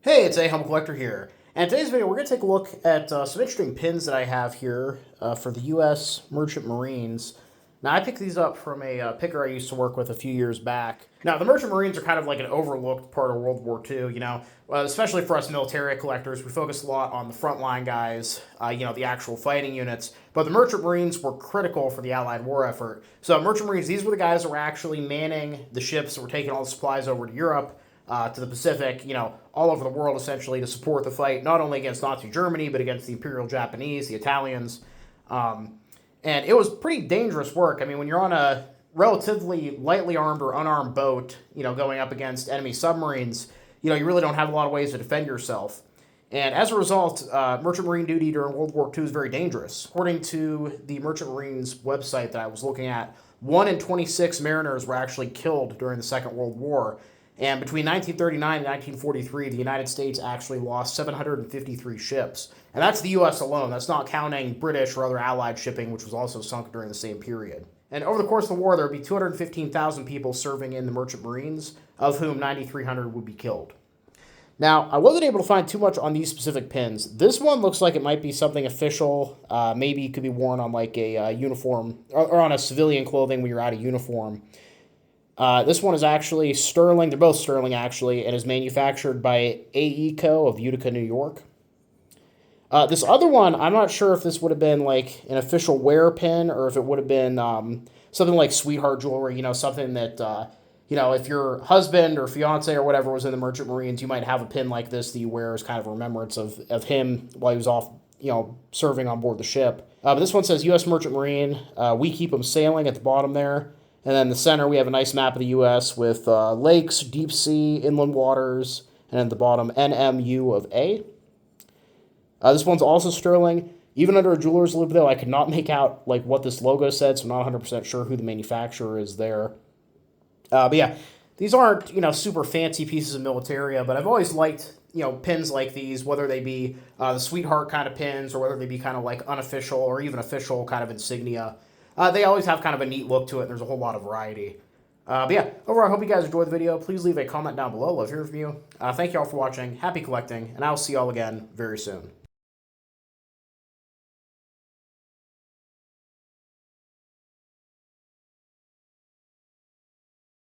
Hey, it's A Humble Collector here. And in today's video, we're going to take a look at some interesting pins that I have here for the U.S. Merchant Marines. Now, I picked these up from a picker I used to work with a few years back. Now, the Merchant Marines are kind of like an overlooked part of World War II, especially for us militaria collectors. We focus a lot on the frontline guys, the actual fighting units. But the Merchant Marines were critical for the Allied war effort. So, Merchant Marines, these were the guys that were actually manning the ships that were taking all the supplies over to Europe. To the Pacific, all over the world essentially to support the fight, not only against Nazi Germany, but against the Imperial Japanese, the Italians. And it was pretty dangerous work. I mean, when you're on a relatively lightly armed or unarmed boat, going up against enemy submarines, you really don't have a lot of ways to defend yourself. And as a result, Merchant Marine duty during World War II is very dangerous. According to the Merchant Marines website that I was looking at, 1 in 26 mariners were actually killed during the Second World War. And between 1939 and 1943, the United States actually lost 753 ships. And that's the U.S. alone. That's not counting British or other Allied shipping, which was also sunk during the same period. And over the course of the war, there would be 215,000 people serving in the Merchant Marines, of whom 9,300 would be killed. Now, I wasn't able to find too much on these specific pins. This one looks like it might be something official. Maybe it could be worn on like a uniform, or on a civilian clothing when you're out of uniform. This one is actually sterling. They're both sterling, actually, and is manufactured by AECO of Utica, New York. This other one, I'm not sure if this would have been like an official wear pin or if it would have been something like sweetheart jewelry, something that, if your husband or fiance or whatever was in the Merchant Marines, you might have a pin like this that you wear as kind of a remembrance of him while he was off, serving on board the ship. But this one says U.S. Merchant Marine. We keep them sailing at the bottom there. And then in the center, we have a nice map of the U.S. with lakes, deep sea, inland waters, and at the bottom, NMU of A. This one's also sterling. Even under a jeweler's loupe, though, I could not make out like what this logo said, so I'm not 100% sure who the manufacturer is there. But yeah, these aren't, super fancy pieces of militaria, but I've always liked, pins like these, whether they be the sweetheart kind of pins or whether they be kind of like unofficial or even official kind of insignia. They always have kind of a neat look to it, and there's a whole lot of variety. But yeah, overall, I hope you guys enjoyed the video. Please leave a comment down below. Love hearing from you. Thank you all for watching. Happy collecting, and I'll see you all again very soon.